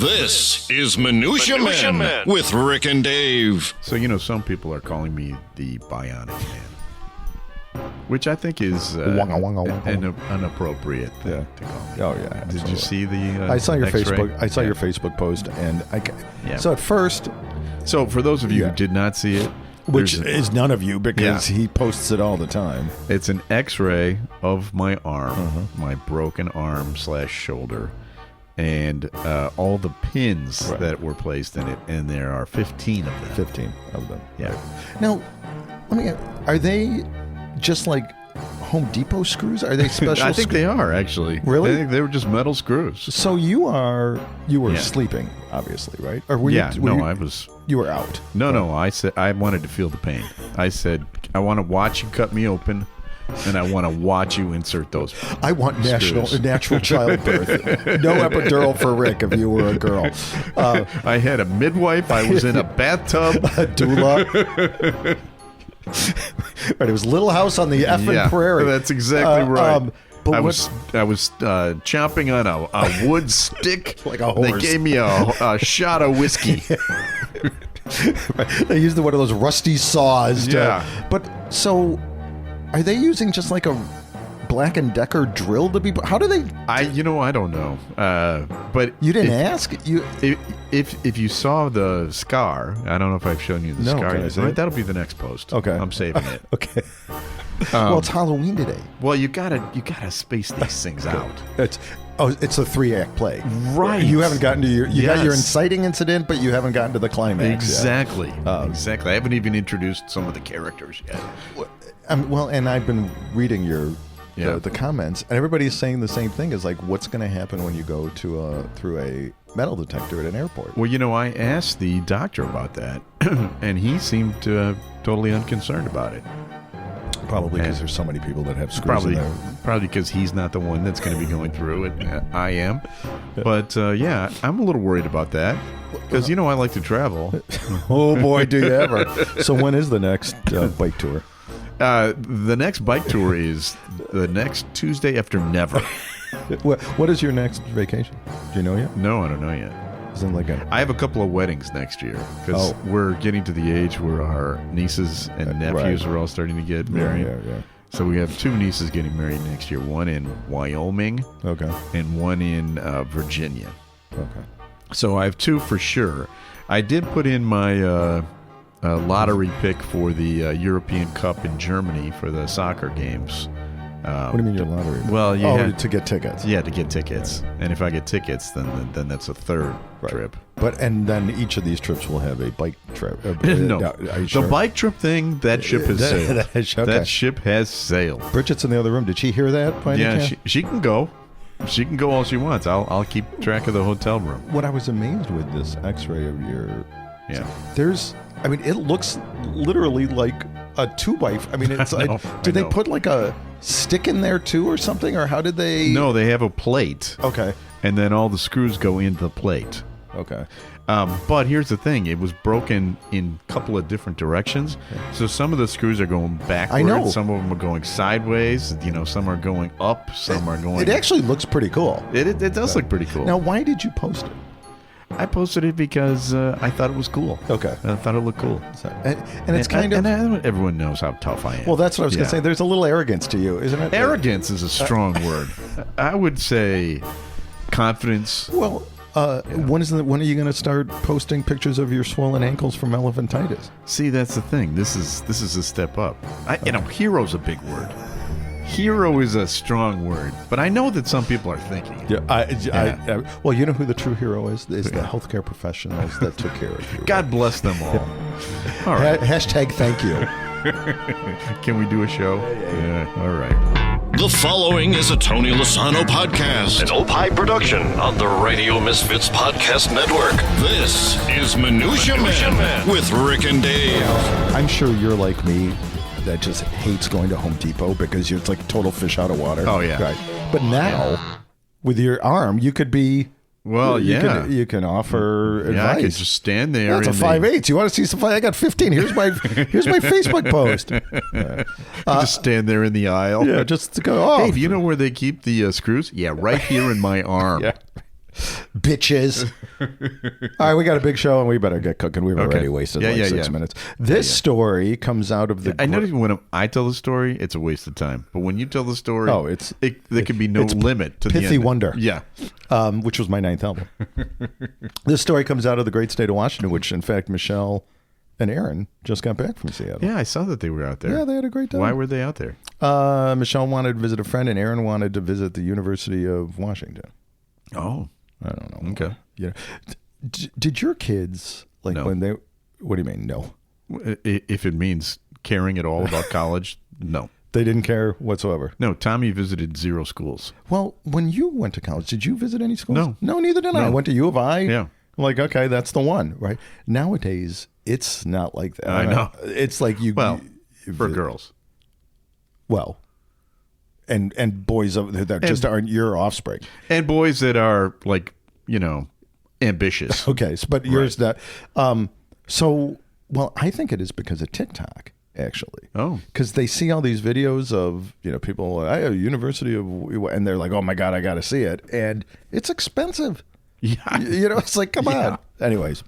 This is Minutia Men with Rick and Dave. So, some people are calling me the Bionic Man, which I think is an inappropriate thing to call me. Oh, yeah. Did you see the I saw your X-ray? Facebook. I saw your Facebook post, and so at first, So for those of you who did not see it, which is none of you because he posts it all the time. It's an X-ray of my arm, my broken arm / shoulder, and all the pins that were placed in it, and there are 15 of them. 15 of them. Yeah. Now, are they just like Home Depot screws? Are they special? I think they are, actually. Really? I think they were just metal screws. So you were sleeping, obviously, right? Or were I was. You were out. No. I said I wanted to feel the pain. I said I want to watch you cut me open, and I want to watch you insert those. I want screws. natural childbirth. No epidural for Rick if you were a girl. I had a midwife. I was in a bathtub. A doula. Right, it was Little House on the effing prairie. That's exactly right. But I was chomping on a wood stick like a horse. They gave me a shot of whiskey. They used one of those rusty saws. But so, are they using just like a Black & Decker drill to be? How do they? I don't know. But you didn't ask. If you saw the scar, I don't know if I've shown you the scar. Right, that'll be the next post. Okay, I'm saving it. Okay. Well, it's Halloween today. Well, you gotta space these things out. It's a 3-act play, right? You haven't gotten to you got your inciting incident, but you haven't gotten to the climax. Exactly. Exactly. I haven't even introduced some of the characters yet. Well, and I've been reading the comments, and everybody's saying the same thing. Is like, what's going to happen when you go through a metal detector at an airport? Well, I asked the doctor about that, and he seemed totally unconcerned about it. Probably because there's so many people that have screws in there. Probably because he's not the one that's going to be going through it. I am. But, I'm a little worried about that. Because, I like to travel. Oh, boy, do you ever. So when is the next bike tour? The next bike tour is the next Tuesday after never. What is your next vacation? Do you know yet? No, I don't know yet. I have a couple of weddings next year because we're getting to the age where our nieces and nephews are all starting to get married. Yeah. So we have 2 nieces getting married next year, one in Wyoming and one in Virginia. Okay. So I have 2 for sure. I did put in my lottery pick for the European Cup in Germany for the soccer games. What do you mean your lottery? Well, to get tickets. Yeah, to get tickets. And if I get tickets, then that's a third trip. And then each of these trips will have a bike trip. No, are you sure? The bike trip thing, that ship has sailed. That ship has sailed. Bridget's in the other room. Did she hear that? She can go. She can go all she wants. I'll keep track of the hotel room. What I was amazed with this X-ray of your, it looks literally like a 2x. It's did they put like a stick in there too or something, or how did they? No, they have a plate. Okay. And then all the screws go into the plate. Okay. But here's the thing. It was broken in a couple of different directions. So some of the screws are going backwards. I know. Some of them are going sideways. Some are going up. Some are going... It actually looks pretty cool. It does look pretty cool. Now, why did you post it? I posted it because I thought it was cool. Okay. I thought it looked cool. And it's kind of... And everyone knows how tough I am. Well, that's what I was going to say. There's a little arrogance to you, isn't it? Arrogance is a strong word. I would say confidence. Well... When are you going to start posting pictures of your swollen ankles from elephantitis? See, that's the thing. This is a step up. Hero's a big word. Hero is a strong word, but I know that some people are thinking. Well, you know who the true hero is? Is the healthcare professionals that took care of you. God bless them all. All right. Hashtag thank you. Can we do a show? Yeah. All right. The following is a Tony Lasano podcast, an Opie production on the Radio Misfits Podcast Network. This is Minutia Men with Rick and Dave. I'm sure you're like me that just hates going to Home Depot because it's like a total fish out of water. Oh, yeah. Right. But now, with your arm, you could be... Well, you can offer advice. I could just stand there. That's a 5/8. You want to see some 5? I got 15. Here's my Facebook post. Just stand there in the aisle. Yeah, just to go. Oh, hey, do you know where they keep the screws? Yeah, right here in my arm. Yeah. Bitches. All right, we got a big show and we better get cooking. We've already wasted 6 minutes. This story comes out of the... I notice when I tell the story, it's a waste of time. But when you tell the story, there could be no limit to the Pithy end. Wonder. Yeah. Which was my 9th album. This story comes out of the great state of Washington, which, in fact, Michelle and Aaron just got back from Seattle. Yeah, I saw that they were out there. Yeah, they had a great time. Why were they out there? Michelle wanted to visit a friend, and Aaron wanted to visit the University of Washington. Oh. I don't know. Okay. Yeah. Did your kids, like, No. when they... What do you mean, no? If it means caring at all about college, no. They didn't care whatsoever? No, Tommy visited 0 schools. Well, when you went to college, did you visit any schools? No. No, neither did I. I went to U of I. Yeah. I'm like, okay, that's the one, right? Nowadays, it's not like that. I know. It's like you... Well, for girls. Well, and boys that just aren't your offspring. And boys that are, like, ambitious. Okay, but yours that... well, I think it is because of TikTok, actually. Oh. Because they see all these videos of, people, I have a University of... And they're like, oh, my God, I got to see it. And it's expensive. Yeah. It's like, come on. Anyways,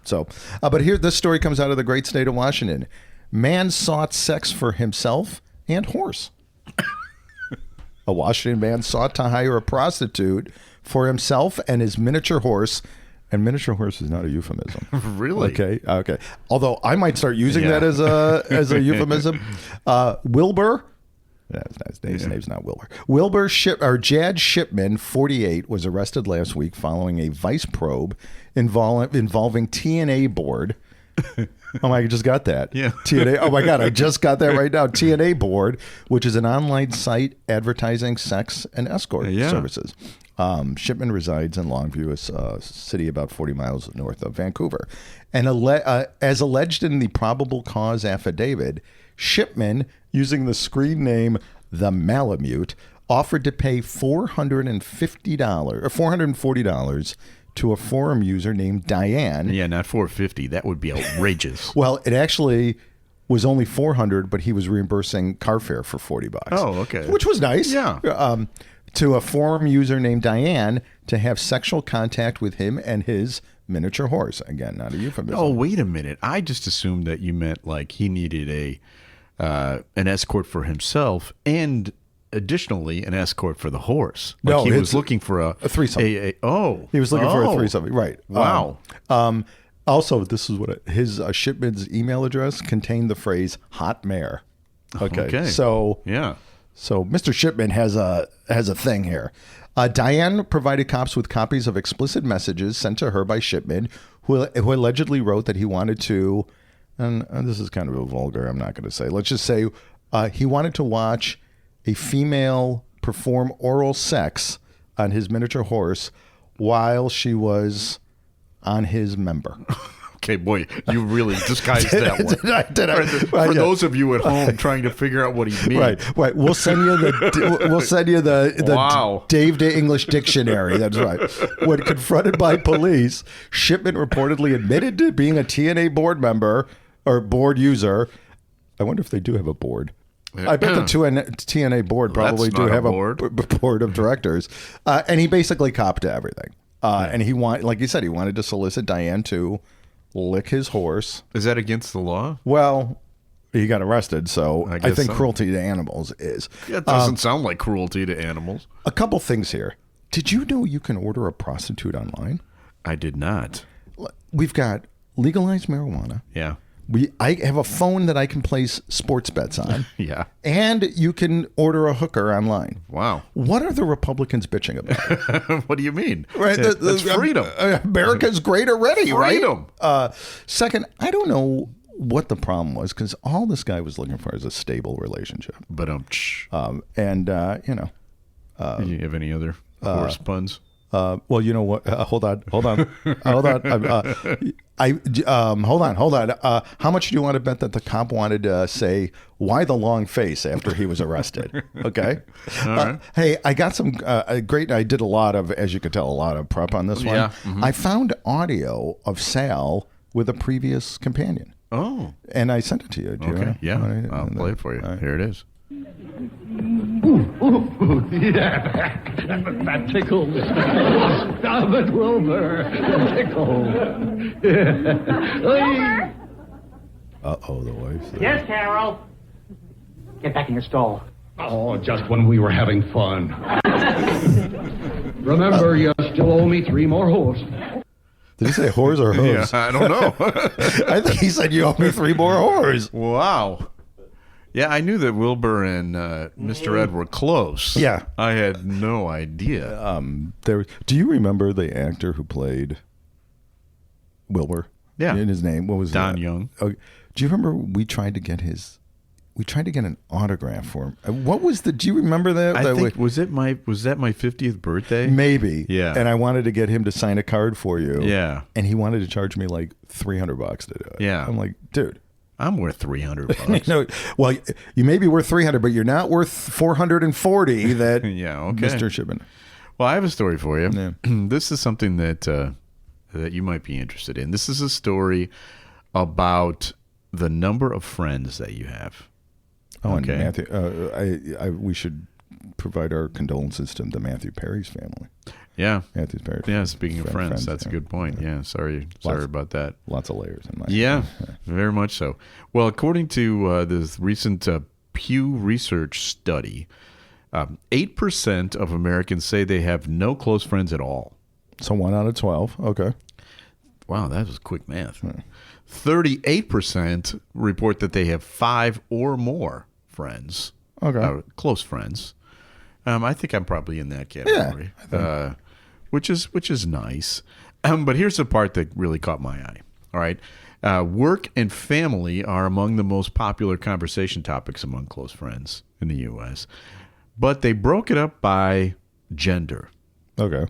but here, this story comes out of the great state of Washington. Man sought sex for himself and horse. A Washington man sought to hire a prostitute for himself and his miniature horse. And miniature horse is not a euphemism. Really? Okay. Although I might start using that as a euphemism. Wilbur. His name's not Wilbur. Wilbur Jad Shipman, 48, was arrested last week following a vice probe involving TNA board. Oh my! I just got that. Yeah. TNA. Oh my God! I just got that right now. TNA board, which is an online site advertising sex and escort services. Shipman resides in Longview, a city about 40 miles north of Vancouver, and as alleged in the probable cause affidavit, Shipman, using the screen name The Malamute, offered to pay $440 to a forum user named Diane. Yeah, not $450. That would be outrageous. Well, it actually was only $400, but he was reimbursing car fare for $40. Oh, okay. Which was nice. Yeah. To a forum user named Diane to have sexual contact with him and his miniature horse. Again, not a euphemism. Oh, wait a minute. I just assumed that you meant like he needed an escort for himself and additionally an escort for the horse. Like he was looking for a threesome. He was looking for a threesome. Right. Wow. Also, this is what his Shipman's email address contained the phrase "hot mare." Okay. So yeah. So Mr. Shipman has a thing here. Diane provided cops with copies of explicit messages sent to her by Shipman, who allegedly wrote that he wanted to, and this is kind of a vulgar, I'm not going to say. Let's just say he wanted to watch a female perform oral sex on his miniature horse while she was on his member. Okay, boy, you really disguised that one. Did I? For those of you at home trying to figure out what he means. Right. We'll send you the Wow. Dave Day English Dictionary. That's right. When confronted by police, Shipman reportedly admitted to being a TNA board member or board user. I wonder if they do have a board. I bet the TNA board probably do have a board of directors. And he basically copped to everything. And he like you said, he wanted to solicit Diane to lick his horse. Is that against the law? Well, he got arrested, so I think so. cruelty to animals is. That doesn't sound like cruelty to animals. A couple things here. Did you know you can order a prostitute online? I did not. We've got legalized marijuana. Yeah. I have a phone that I can place sports bets on. Yeah. And you can order a hooker online. Wow. What are the Republicans bitching about? What do you mean? Right. That's freedom. America's great already, freedom. Right? Second, I don't know what the problem was because all this guy was looking for is a stable relationship. But you have any other horse puns? Well, you know what? Hold on. Hold on. Hold on. How much do you want to bet that the cop wanted to say why the long face after he was arrested? Okay. Right. Hey, I got some great. I did as you could tell, a lot of prep on this one. Yeah. Mm-hmm. I found audio of Sal with a previous companion. Oh. And I sent it to you. Okay. Yeah. I'll play it for you. Right. Here it is. Yeah, that tickles. Stop it, Wilbur. Tickle. Uh-oh, the wife's there. Yes, Carol. Get back in your stall. Oh, just when we were having fun. Remember, you still owe me 3 more holes. Did he say whores or hooves? Yeah, I don't know. I think he said you owe me 3 more whores. Wow. Yeah, I knew that Wilbur and Mr. Ed were close. Yeah. I had no idea. Do you remember the actor who played Wilbur? Yeah. In his name, what was Don that? Young. Oh, do you remember we tried to get an autograph for him? What was do you remember that? I think, was that my 50th birthday? Maybe. Yeah. And I wanted to get him to sign a card for you. Yeah. And he wanted to charge me like $300 to do it. Yeah. I'm like, dude. I'm worth $300. No, well, you may be worth 300, but you're not worth 440. That Yeah, okay. Mr. Shipman. Well, I have a story for you. Yeah. This is something that you might be interested in. This is a story about the number of friends that you have. Oh, Okay. and Matthew, we should provide our condolences to the Matthew Perry's family. Yeah. Matthew Perry. Yeah, speaking of friends, that's yeah. a good point. Yeah, sorry about that. Lots of layers in my Yeah, very much so. Well, according to this recent Pew Research study, 8% of Americans say they have no close friends at all. So 1 out of 12. Okay. Wow, that was quick math. 38% report that they have 5 or more friends. Okay. Close friends. I think I'm probably in that category. Yeah, which is nice. But here's the part that really caught my eye. All right. Work and family are among the most popular conversation topics among close friends in the U.S., but they broke it up by gender. Okay.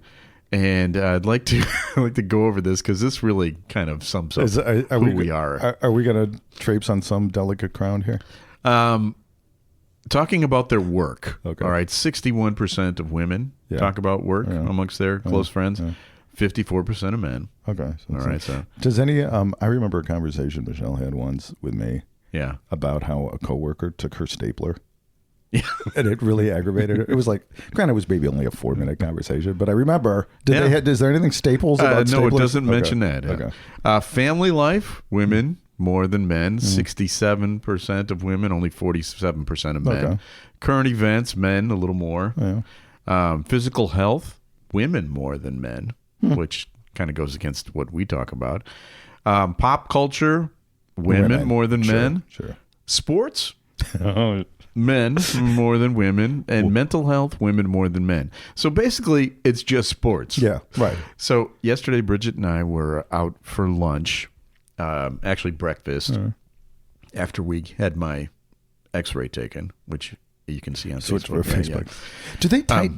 And I'd like to go over this because this really kind of sums up who we are. Are we going to traipse on some delicate ground here? Talking about their work. Okay. All right. 61% of women talk about work amongst their close friends. 54% of men. Okay. All right. So does any? I remember a conversation Michelle had once with me. Yeah. About how a coworker took her stapler. Yeah. And it really aggravated her. It was like, granted, it was maybe only a 4-minute conversation, but I remember. Is there anything Staples about no, staplers? it doesn't mention that. Okay. Family life, women more than men. 67% of women, only 47% of men. Okay. Current events, men a little more. Yeah. Physical health, women more than men, which kind of goes against what we talk about. Pop culture, women more than men. Sure. Sports, men more than women, and mental health, women more than men. So basically, it's just sports. Yeah, right. So yesterday, Bridget and I were out for lunch, actually breakfast, after we had my X-ray taken, which you can see on Facebook. Yeah. Do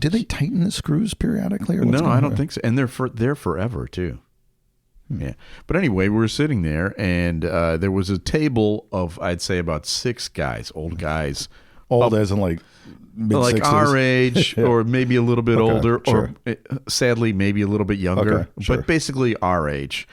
they tighten the screws periodically? Or No, I don't think so. And they're forever too. Yeah. But anyway, we were sitting there, and there was a table of, I'd say, about 6 guys, old guys. Old as in like mid-60s? Like our age, or maybe a little bit older, sure. or sadly, maybe a little bit younger, but basically our age.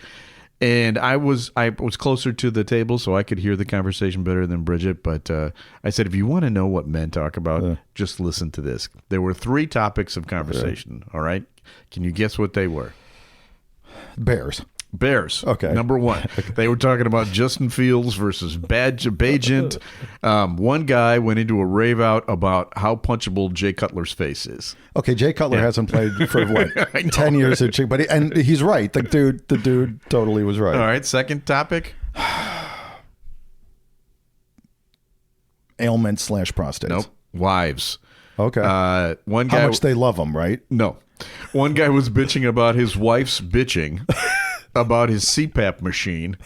And I was closer to the table, so I could hear the conversation better than Bridget. But I said, if you want to know what men talk about, just listen to this. There were 3 topics of conversation. All right. Can you guess what they were? Bears. Okay. Number 1. They were talking about Justin Fields versus Bajent. One guy went into a rave out about how punchable Jay Cutler's face is. Okay, Jay Cutler hasn't played for what 10 years at Chick, but and he's right. The dude totally was right. All right. Second topic. Ailments / prostates. Nope. Wives. Okay. One guy. How much they love him, right? No. One guy was bitching about his wife's bitching about his CPAP machine.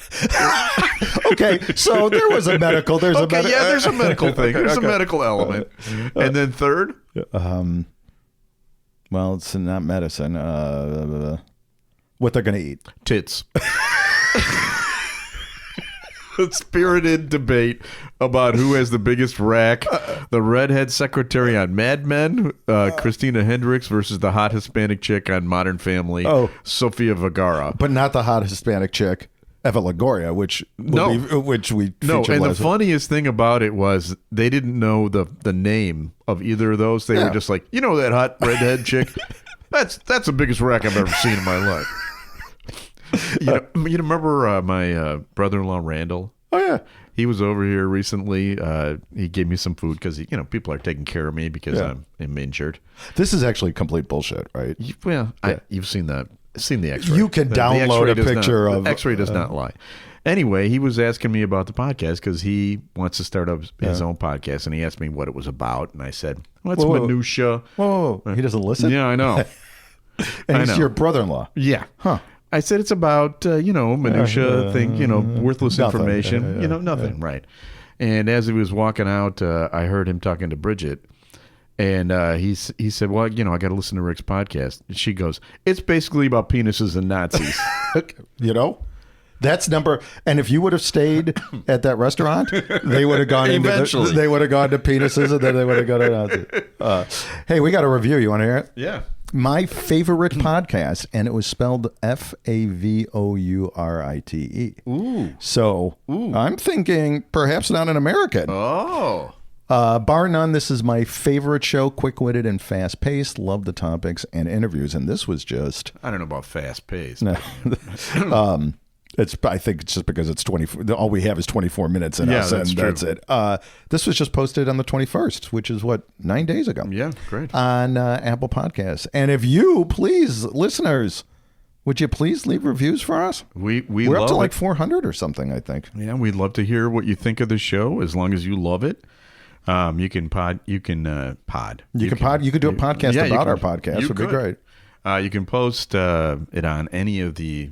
Okay, so there was a medical. There's a medical thing. There's a medical element. And then third, well, it's not medicine. What they're gonna eat? Tits. A spirited debate about who has the biggest rack. The redhead secretary on Mad Men, Christina Hendricks, versus the hot Hispanic chick on Modern Family, Sofia Vergara. But not the hot Hispanic chick. Eva Longoria, which we No, featured and the last week. funniest thing about it was they didn't know the name of either of those. They were just like, you know, that hot redhead chick. That's the biggest wreck I've ever seen in my life. You remember my brother-in-law Randall? Oh yeah. He was over here recently. He gave me some food because people are taking care of me because I'm injured. This is actually complete bullshit, right? You've seen the X-ray. You can download a picture of X-ray does not lie. Anyway, he was asking me about the podcast because he wants to start up his own podcast, and he asked me what it was about, and I said, "Well, it's Minutia." Whoa, he doesn't listen. Yeah, I know. And he's your brother-in-law. Yeah. Huh. I said it's about minutia thing, worthless nothing. information, nothing, right? And as he was walking out, I heard him talking to Bridget, and he said, "Well, I got to listen to Rick's podcast." And she goes, "It's basically about penises and Nazis." That's number. And if you would have stayed at that restaurant, they would have gone Eventually. they would have gone to penises, and then they would have gone to Nazis. Hey, we got a review. You want to hear it? Yeah. My favorite podcast, and it was spelled Favourite. Ooh. So I'm thinking perhaps not an American. Oh. Bar none, this is my favorite show. Quick-witted and fast-paced. Love the topics and interviews. And this was just... I don't know about fast-paced. No. I think it's just because it's 24. All we have is 24 minutes in us, and that's it. This was just posted on the 21st, which is 9 days ago. Yeah, great. On Apple Podcasts. And if you, please, listeners, would you please leave reviews for us? We're up love to like it. 400 or something, I think. Yeah, we'd love to hear what you think of the show, as long as you love it. You can do a podcast about our podcast. Would be great. You can post it on any of the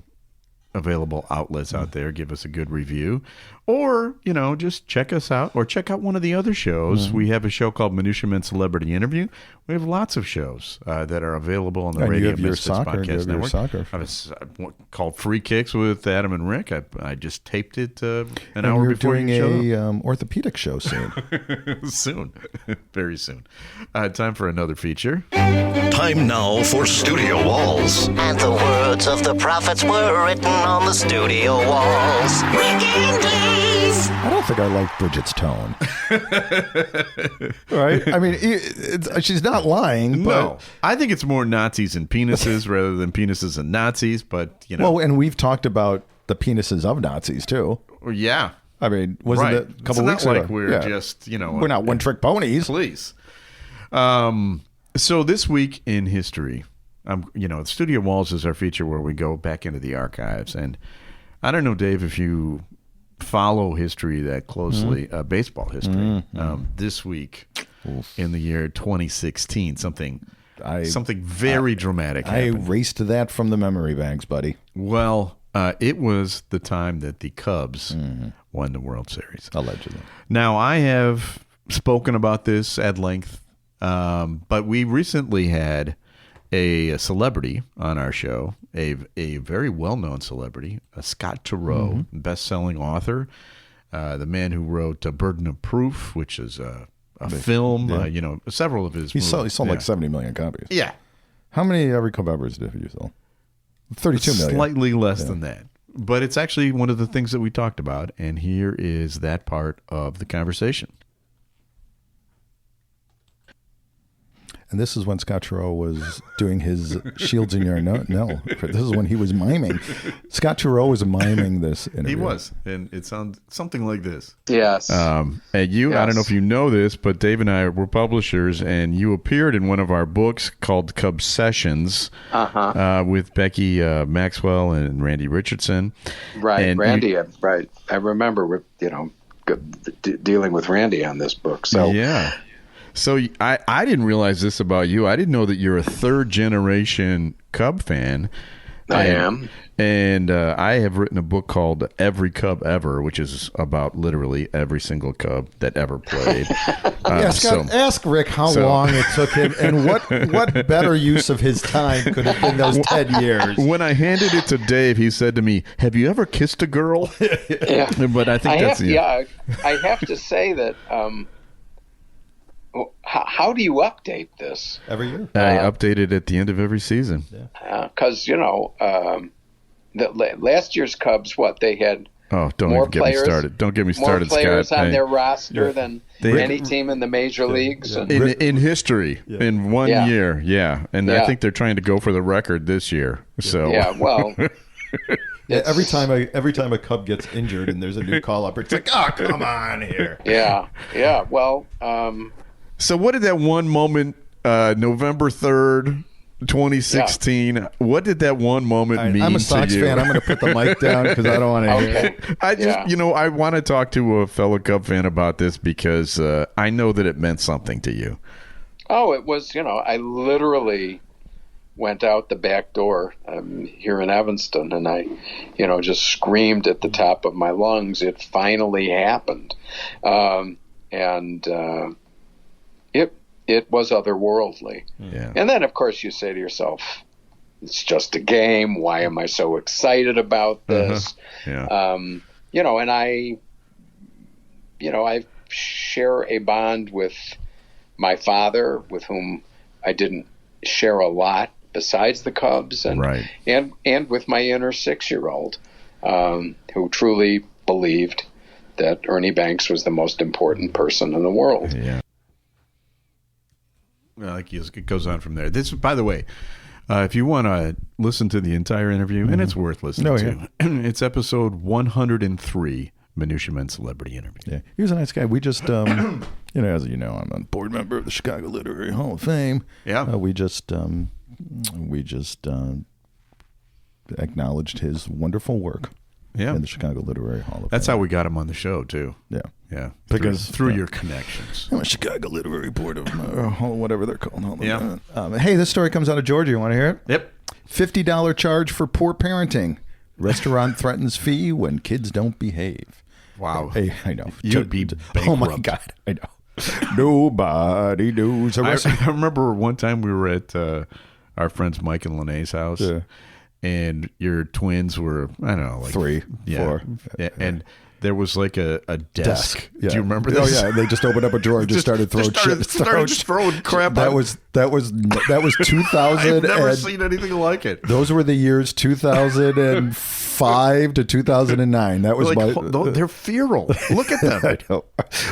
available outlets out there. Give us a good review, or just check us out, or check out one of the other shows. We have a show called Minutia Men Celebrity Interview. We have lots of shows that are available on the Radio Misfits Podcast Network. I was called Free Kicks with Adam and Rick. I just taped it an hour before you showed up. You're doing a orthopedic show soon. Soon. Very soon. Time for another feature. Time now for Studio Walls. And the words of the prophets were written on the studio walls. I don't think I like Bridget's tone. Right? I mean, she's not lying, but... No. I think it's more Nazis and penises rather than penises and Nazis, but, Well, and we've talked about the penises of Nazis, too. Yeah. I mean, wasn't it a couple weeks ago? ago? We're just, we're not one-trick ponies. Please. So this week in history, Studio Walls is our feature where we go back into the archives. And I don't know, Dave, if you follow history that closely, baseball history. This week in the year 2016, something very dramatic happened. I erased that from the memory banks, buddy. Well, it was the time that the Cubs won the World Series. Allegedly. Now, I have spoken about this at length, but we recently had a celebrity on our show, a very well-known celebrity, Scott Turow, best-selling author, the man who wrote Burden of Proof, which is a film, several of his He sold like 70 million copies. Yeah. How many Every Cub Evers did you sell? 32 million. Slightly less than that. But it's actually one of the things that we talked about, and here is that part of the conversation. And this is when Scott Turow was doing his Shields in Your No. This is when he was miming. Scott Turow was miming this interview. He was, and it sounds something like this. Yes. And you, Yes. I don't know if you know this, but Dave and I were publishers, and you appeared in one of our books called Cub Sessions with Becky Maxwell and Randy Richardson. Right, and Randy. Right, I remember, dealing with Randy on this book. So yeah. So I didn't realize this about you. I didn't know that you're a third-generation Cub fan. I am. And I have written a book called Every Cub Ever, which is about literally every single Cub that ever played. Ask Rick how long it took him, and what better use of his time could have been those 10 years. When I handed it to Dave, he said to me, "Have you ever kissed a girl?" Yeah. But I think I have to say that. How do you update this? Every year. I update it at the end of every season. Because last year's Cubs, they had don't more even get players, me started. Don't get me started, more players Scott. on their roster than They- any team in the major leagues. And, in history, in one Yeah. year, and I Yeah. think they're trying to go for the record this year. So well, Yeah, every time a Cub gets injured and there's a new call up, it's like, oh, come on here. yeah. Well, So what did that one moment, November 3rd, 2016? What did that one moment mean? I'm a Sox to you? fan. I'm going to put the mic down because I don't want to hear it. I just, I want to talk to a fellow Cub fan about this because I know that it meant something to you. Oh, it was, I literally went out the back door here in Evanston, and I, just screamed at the top of my lungs. It finally happened. It was otherworldly. Yeah. And then, of course, you say to yourself, it's just a game. Why am I so excited about this? Yeah. And I share a bond with my father, with whom I didn't share a lot besides the Cubs, and with my inner 6-year-old, who truly believed that Ernie Banks was the most important person in the world. Yeah. Like it goes on from there. This, by the way, if you want to listen to the entire interview, and it's worth listening to, it's episode 103, Minutia Men Celebrity Interview. Yeah, he was a nice guy. We just, as you know, I'm a board member of the Chicago Literary Hall of Fame. Yeah, we just acknowledged his wonderful work. Yeah, in the Chicago Literary Hall of Fame. That's how we got him on the show too. Yeah, because through your connections. I'm a Chicago Literary Board of whatever they're called. Yeah. Hey, this story comes out of Georgia. You want to hear it? Yep. $50 charge for poor parenting. Restaurant threatens fee when kids don't behave. Wow. Hey, I know. You'd be bankrupt. Oh my God, I know. Nobody knows. I remember one time we were at our friends Mike and Lene's house. Yeah. And your twins were, I don't know, like 3, 4. Yeah. And there was like a desk. Yeah. Do you remember this? Oh yeah, they just opened up a drawer and just started throwing throwing crap. That was 2000. I've never seen anything like it. Those were the years 2005 to 2009. That was they're feral. Look at them. I know.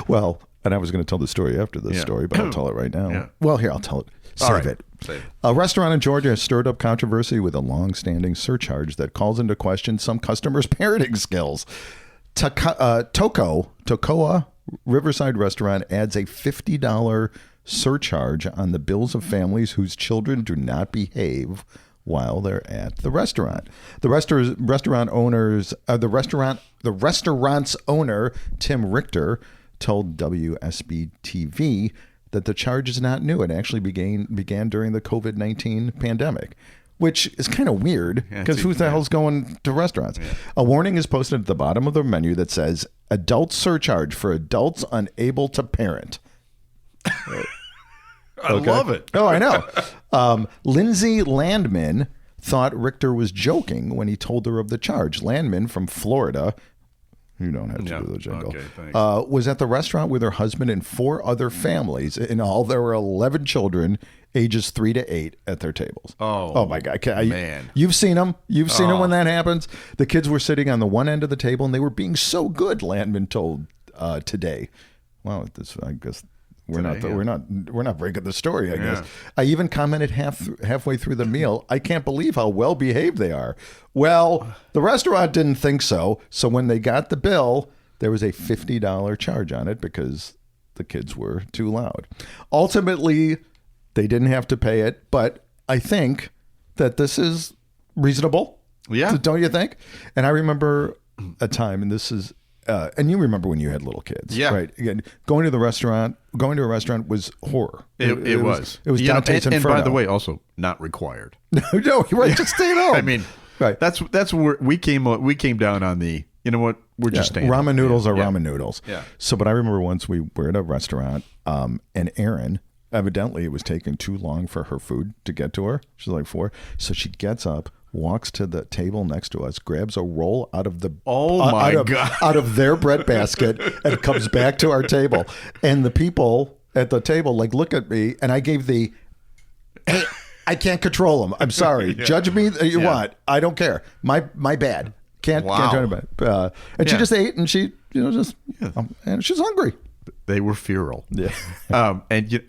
Well, and I was going to tell the story after this story, but I'll tell it right now. Yeah. Well, here, I'll tell it. Save it. A restaurant in Georgia has stirred up controversy with a long-standing surcharge that calls into question some customers' parenting skills. Tocoa Riverside Restaurant adds a $50 surcharge on the bills of families whose children do not behave while they're at the restaurant. The restaurant's owner, Tim Richter, told WSB TV that the charge is not new. It actually began during the COVID-19 pandemic, which is kind of weird because who the hell's going to restaurants? Yeah. A warning is posted at the bottom of the menu that says adult surcharge for adults unable to parent. I love it. Oh, I know. Lindsay Landman thought Richter was joking when he told her of the charge. Landman from Florida, you don't have to do the jingle, was at the restaurant with her husband and 4 other families. In all, there were 11 children ages 3 to 8 at their tables. Oh my God. Man. You've seen them. You've seen them when that happens. The kids were sitting on the one end of the table and they were being so good, Landman told Today. Well, I guess we're not breaking the story, I guess. I even commented halfway through the meal, I can't believe how well behaved they are. Well, the restaurant didn't think so. So when they got the bill, there was a $50 charge on it because the kids were too loud. Ultimately, they didn't have to pay it, but I think that this is reasonable. Yeah. Don't you think? And I remember a time, and this is, and you remember when you had little kids, right? Again, going to a restaurant was horror. It was. It was Dante's Inferno. And by the way, also not required. No, you're right. Just stay at home. I mean, right. That's where we came down on the. You know what? We're just staying. Ramen noodles are ramen noodles. Yeah. So, but I remember once we were at a restaurant, and Erin, evidently, it was taking too long for her food to get to her. She's like 4, so she gets up, walks to the table next to us, grabs a roll out of the out of their bread basket, and comes back to our table. And the people at the table look at me, and I gave the I can't control them. I'm sorry. Judge me you want. I don't care. My bad. Can't turn it back. And she just ate, and she and she's hungry. They were feral. Yeah. And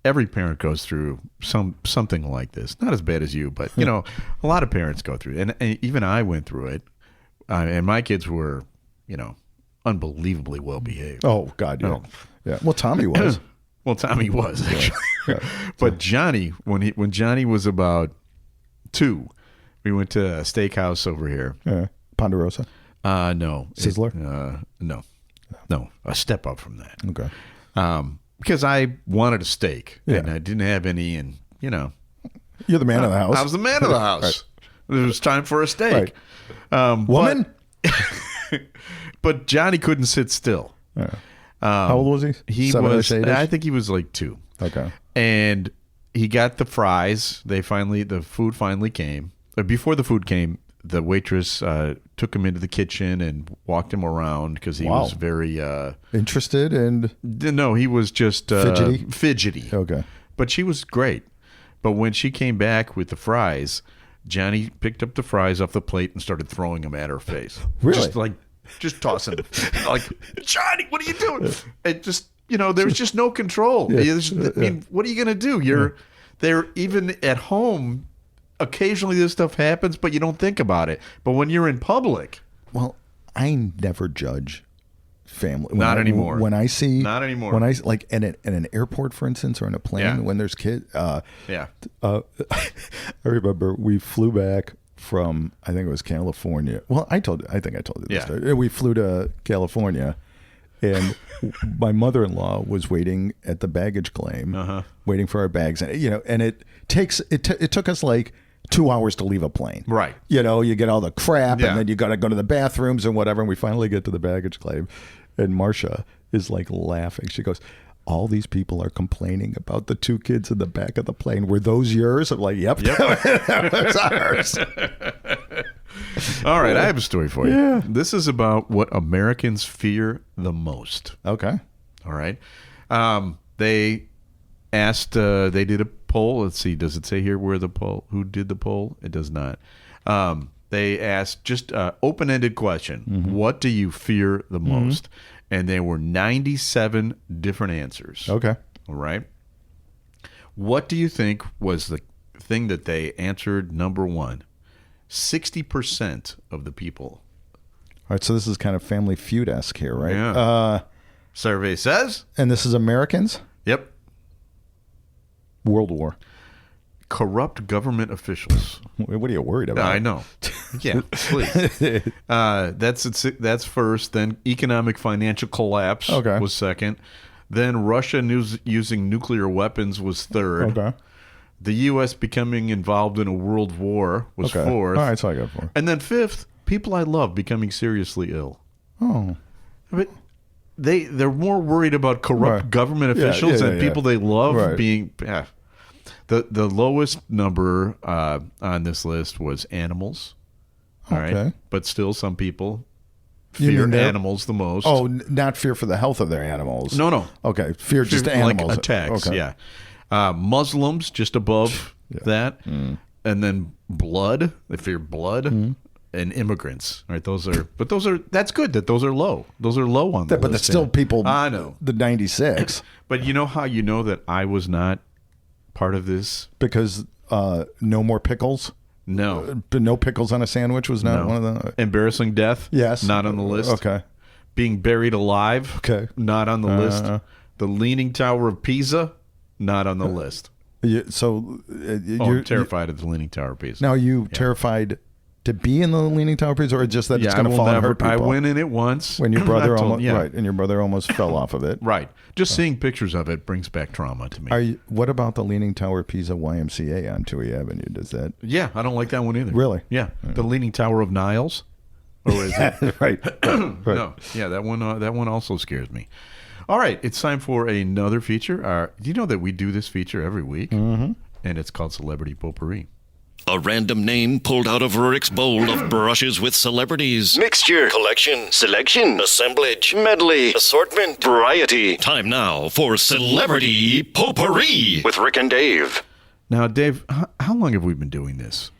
every parent goes through something like this. Not as bad as you, but a lot of parents go through it, and even I went through it. And my kids were, unbelievably well behaved. Oh God, yeah. Yeah. Well, Tommy was. Tommy was actually. But Johnny, when Johnny was about 2, we went to a steakhouse over here. Ponderosa. No. Sizzler. No. A step up from that. Okay. Because I wanted a steak and I didn't have any, and you're the man of the house. I was the man of the house. Right. It was time for a steak. Right. Woman. But Johnny couldn't sit still. How old was he? He 7-ish, 8-ish? I think he was like 2. Okay. And he got the fries. The food finally came. Before the food came, the waitress took him into the kitchen and walked him around because he was very interested and no, he was just fidgety. Okay. But she was great. But when she came back with the fries, Johnny picked up the fries off the plate and started throwing them at her face. Really? Just tossing them. Like, Johnny, what are you doing? It just, there's just no control. Yeah. I mean, what are you going to do? They're even at home. Occasionally this stuff happens, but you don't think about it. But when you're in public. Well, I never judge family. Not anymore. When I see. Not anymore. When I, like, in an airport, for instance, or in a plane, when there's kids. I remember we flew back from, I think it was California. Well, I think I told you this story. We flew to California, and my mother-in-law was waiting at the baggage claim, waiting for our bags, and it took us like 2 hours to leave a plane. Right. You get all the crap, and then you got to go to the bathrooms and whatever, and we finally get to the baggage claim, and Marcia is like laughing. She goes, all these people are complaining about the 2 kids in the back of the plane. Were those yours? I'm like, yep. That was ours. All right, I have a story for you. Yeah. This is about what Americans fear the most. Okay. All right. They asked, they did a poll. Let's see, does it say here who did the poll? It does not. They asked just an open-ended question. Mm-hmm. What do you fear the most? And there were 97 different answers. Okay. All right. What do you think was the thing that they answered number 1? 60% of the people. All right, so this is kind of Family Feud-esque here, right? Yeah. Survey says. And this is Americans? Yep. World War. Corrupt government officials. What are you worried about? I know. Yeah, please. That's first. Then economic financial collapse was second. Then Russia using nuclear weapons was third. Okay. The U.S. becoming involved in a world war was fourth. All right, so I got 4. And then fifth, people I love becoming seriously ill. Oh. But they're more worried about corrupt government officials and people they love being... Yeah. The lowest number on this list was animals. All right. But still, some people fear animals the most. Oh, not fear for the health of their animals. No. Okay. Fear just animals. Like attacks, yeah. Muslims, just above that. Mm. And then blood. They fear blood. Mm. And immigrants. All right. That's good that those are low. Those are low on the list. But that's still people. I know. The 96. But you know how you know that I was not part of this? Because no more pickles? No. No pickles on a sandwich was not one of them? Embarrassing death? Yes. Not on the list. Okay. Being buried alive? Okay. Not on the list. The Leaning Tower of Pisa? Not on the list. I'm terrified of the Leaning Tower of Pisa. Now, are you terrified to be in the Leaning Tower of Pisa, or just that it's going to fall and hurt people? I went in it once. When your brother and your brother almost fell off of it. Right. Just seeing pictures of it brings back trauma to me. What about the Leaning Tower of Pisa YMCA on Toohey Avenue? Does that? Yeah, I don't like that one either. Really? Yeah. The Leaning Tower of Niles? Or is it? Right. No. Yeah, that one also scares me. All right, it's time for another feature. Do you know that we do this feature every week? Mm-hmm. And it's called Celebrity Potpourri. A random name pulled out of Rurik's bowl of brushes with celebrities. Mixture, collection, selection, assemblage, medley, assortment, variety. Time now for Celebrity Potpourri with Rick and Dave. Now, Dave, how long have we been doing this?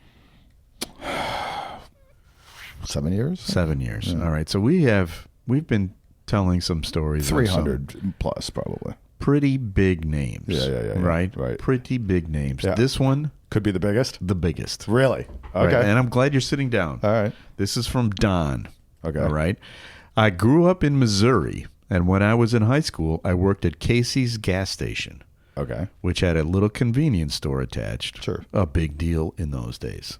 7 years. 7 years. Yeah. All right. So we've been telling some stories. 300 plus, probably. Pretty big names. Yeah. Right? Right. Pretty big names. Yeah. This one could be the biggest. The biggest. Really? Okay. Right. And I'm glad you're sitting down. All right. This is from Don. Okay. All right. I grew up in Missouri, and when I was in high school, I worked at Casey's gas station. Okay. Which had a little convenience store attached. Sure. A big deal in those days.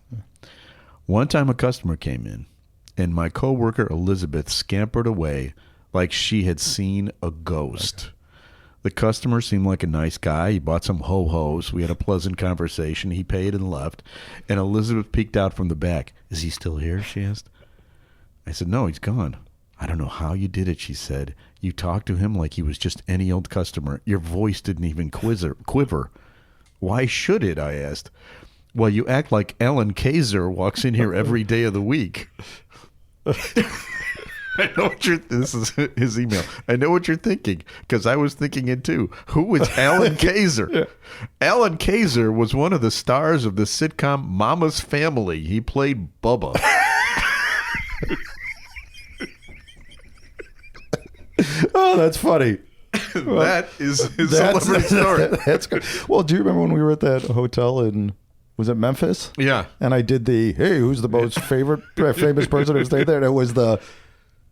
One time a customer came in, and my coworker Elizabeth scampered away like she had seen a ghost. Okay. The customer seemed like a nice guy. He bought some ho-hos. We had a pleasant conversation. He paid and left. And Elizabeth peeked out from the back. Is he still here? She asked. I said, no, he's gone. I don't know how you did it, she said. You talked to him like he was just any old customer. Your voice didn't even quiver. Why should it? I asked. Well, you act like Alan Kaiser walks in here every day of the week. I know what this is his email. I know what you're thinking, because I was thinking it too. Who was Alan Kaiser? Yeah. Alan Kaiser was one of the stars of the sitcom Mama's Family. He played Bubba. Oh, that's funny. That is his celebrity story. That's good. Well, do you remember when we were at that hotel in, was it Memphis? Yeah. And I did hey, who's the most famous person who stayed there? And it was the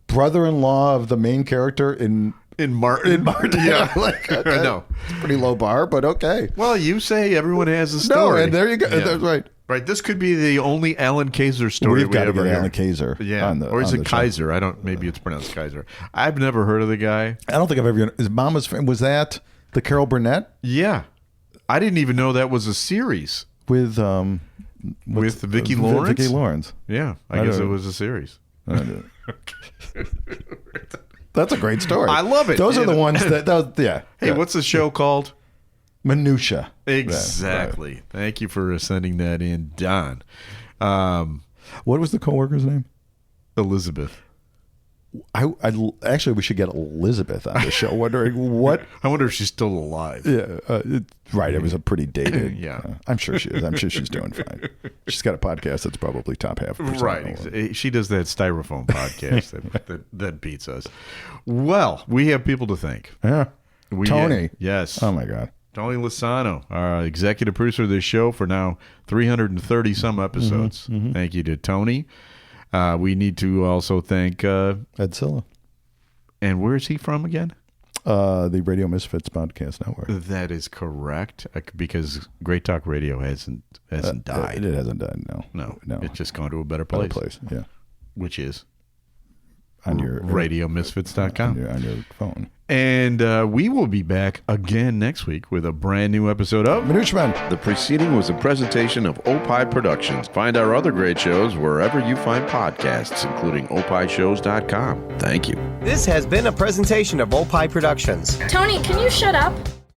brother-in-law of the main character in Martin. Yeah. Like, okay. I know. It's a pretty low bar, but okay. Well, you say everyone has a story. No, and there you go. Yeah. That's right. Right, this could be the only Alan Kaiser story We've got to get hear. Alan Kaiser. Yeah, or is it Kaiser? I don't. Maybe it's pronounced Kaiser. I've never heard of the guy. I don't think I've ever. Is Mama's? Was that the Carol Burnett? Yeah, I didn't even know that was a series with Vicki Lawrence. Vicki Lawrence. Yeah, I guess it was a series. That's a great story. I love it. Those are the ones that. Yeah. Hey, what's the show called? Minutia. Exactly. Right. Thank you for sending that in, Don. What was the coworker's name? Elizabeth. I actually, we should get Elizabeth on the show. Wondering what. I wonder if she's still alive. Yeah, right. It was a pretty dated. Yeah, I'm sure she is. I'm sure she's doing fine. She's got a podcast that's probably top half. Right. She does that styrofoam podcast that beats us. Well, we have people to thank. Yeah. Tony. Yes. Oh my God. Tony Lasano, our executive producer of this show for now 330 some episodes. Mm-hmm. Thank you to Tony. We need to also thank Ed Silla. And where is he from again? The Radio Misfits Podcast Network. That is correct, because Great Talk Radio hasn't died. It hasn't died. No. It's just gone to a better place. Yeah. Which is on your radiomisfits.com on your phone. And we will be back again next week with a brand new episode of Minutia Man. The preceding was a presentation of Opie Productions. Find our other great shows wherever you find podcasts, including opishows.com. Thank you. This has been a presentation of Opie Productions. Tony, can you shut up?